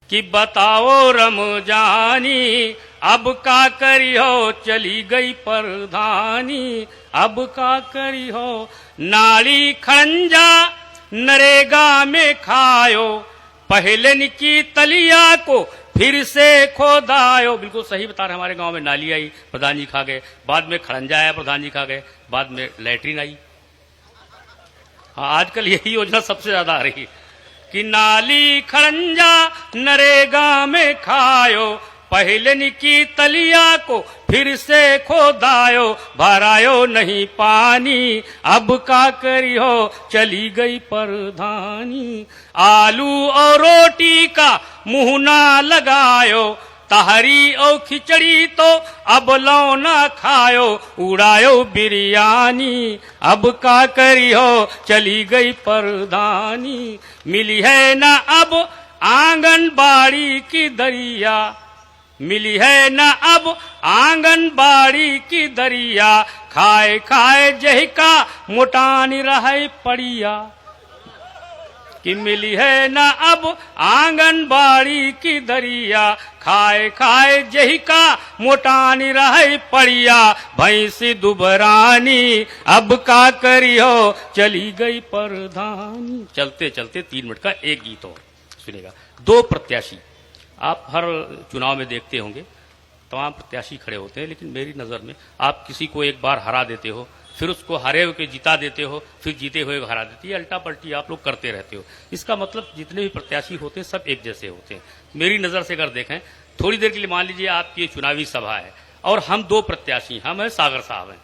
कि बताओ रमजानी अब का करी हो, चली गई परधानी अब का करी हो। नाली खड़ंजा नरेगा में खायो, पहले की तलिया को फिर से खोदायो। बिल्कुल सही बता रहे, हमारे गांव में नाली आई, प्रधान जी खा गए, बाद में खड़ंजा आया, प्रधान जी खा गए, बाद में लैट्रिन आई। हाँ, आजकल यही योजना सबसे ज्यादा आ रही कि नाली खड़ंजा नरेगा में खायो, पहले की तलिया को फिर से खोदायो, भरायो नहीं पानी अब का करी हो, चली गई परधानी। आलू और रोटी का मुंह ना लगायो, तहरी और खिचड़ी तो अब लो ना खायो, उड़ायो बिरयानी अब का करी हो, चली गई परधानी। मिली है ना अब आंगनबाड़ी की दरिया, मिली है ना अब आंगनबाड़ी की दरिया, खाए खाए जहिका मोटानी रहे पड़िया। कि मिली है ना अब आंगनबाड़ी की दरिया, खाए खाए जहिका मोटानी रहे पड़िया। भैंसी दुबरानी अब का करी हो, चली गई परधानी। चलते चलते 3 मिनट का एक गीत और सुनेगा। 2 प्रत्याशी आप हर चुनाव में देखते होंगे, तमाम प्रत्याशी खड़े होते हैं, लेकिन मेरी नजर में आप किसी को एक बार हरा देते हो, फिर उसको हरे हुए जिता देते हो, फिर जीते हुए हरा देते, ये अल्टा पलटी आप लोग करते रहते हो। इसका मतलब जितने भी प्रत्याशी होते हैं सब एक जैसे होते हैं। मेरी नजर से अगर देखें, थोड़ी देर के लिए मान लीजिए आपकी ये चुनावी सभा है और हम 2 प्रत्याशी, हम हैं सागर साहब हैं,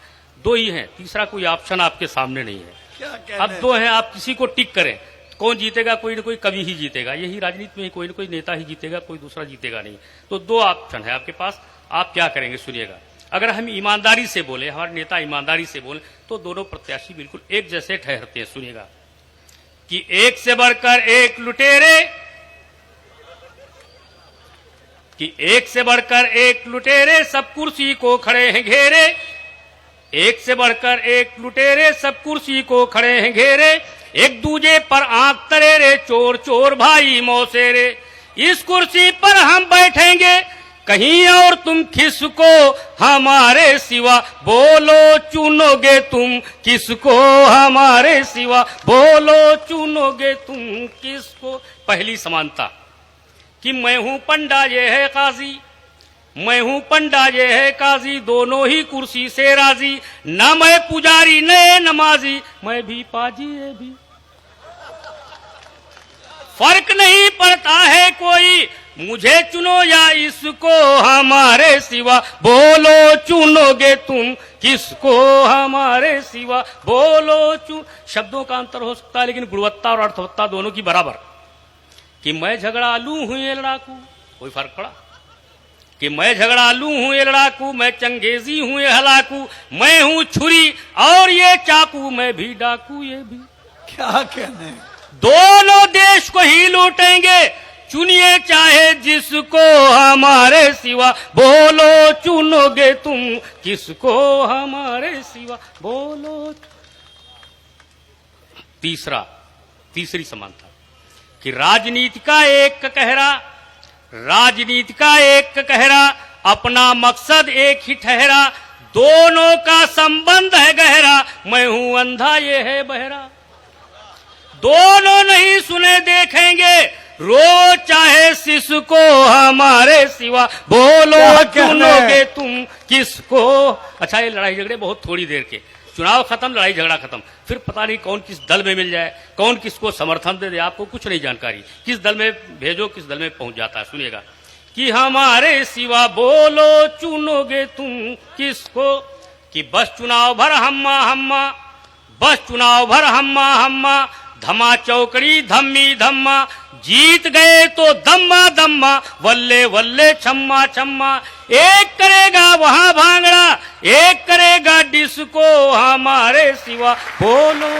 2 ही हैं, तीसरा कोई ऑप्शन आपके सामने नहीं है। अब 2 हैं, आप किसी को टिक करें, कौन जीतेगा? कोई ना कोई कवि ही जीतेगा। यही राजनीति में कोई ना कोई नेता ही जीतेगा, कोई दूसरा जीतेगा नहीं। तो 2 ऑप्शन है आपके पास, आप क्या करेंगे सुनिएगा। अगर हम ईमानदारी से बोले, हमारे नेता ईमानदारी से बोले, तो दोनों प्रत्याशी बिल्कुल एक जैसे ठहरते हैं। सुनिएगा कि एक से बढ़कर एक लुटेरे, कि एक से बढ़कर एक लुटेरे सब कुर्सी को खड़े हैं घेरे, एक से बढ़कर एक लुटेरे सब कुर्सी को खड़े हैं घेरे, एक दूजे पर आंख तरेरे, चोर चोर भाई मौसेरे। इस कुर्सी पर हम बैठेंगे कहीं और तुम किसको हमारे सिवा, बोलो चुनोगे तुम किसको हमारे सिवा, बोलो चुनोगे तुम किसको। पहली समानता कि मैं हूं पंडा ये है काजी, मैं हूं पंडा ये है काजी, दोनों ही कुर्सी से राजी। न मैं पुजारी न नमाजी, मैं भी पाजी ये भी, फर्क नहीं पड़ता है कोई, मुझे चुनो या इसको हमारे सिवा, बोलो चुनोगे तुम किसको हमारे सिवा, बोलो चुन। शब्दों का अंतर हो सकता है लेकिन गुणवत्ता और अर्थवत्ता दोनों की बराबर। कि मैं झगड़ालू हूं ये लड़ाकू, कोई फर्क पड़ा? कि मैं झगड़ालू हूं ये लड़ाकू, मैं चंगेजी हूं ये हलाकू, मैं हूं छुरी और ये चाकू, मैं भी डाकू ये भी। क्या कहने, दोनों देश को ही लूटेंगे, चुनिए चाहे जिसको हमारे सिवा, बोलो चुनोगे तुम किसको हमारे सिवा, बोलो। तीसरी समानता कि राजनीति का एक कहरा, राजनीति का एक कहरा, अपना मकसद एक ही ठहरा, दोनों का संबंध है गहरा, मैं हूं अंधा ये है बहरा। दोनों नहीं सुने देखेंगे, रो चाहे सिसको हमारे सिवा, बोलो चुनोगे तुम किसको। अच्छा, ये लड़ाई झगड़े बहुत थोड़ी देर के, चुनाव खत्म, लड़ाई झगड़ा खत्म, फिर पता नहीं कौन किस दल में मिल जाए, कौन किसको समर्थन दे दे, आपको कुछ नहीं जानकारी, किस दल में भेजो किस दल में पहुंच जाता है। सुनिएगा कि हमारे सिवा बोलो चुनोगे तुम किसको। कि बस चुनाव भर हम्मा हम्मा, बस चुनाव भर हम्मा हम्मा, धमा चौकड़ी धम्मी धम्मा, जीत गए तो दम्मा दम्मा, वल्ले वल्ले छम्मा छम्मा। एक करेगा वहां भांगड़ा, एक करेगा डिस्को हमारे सिवा, बोलो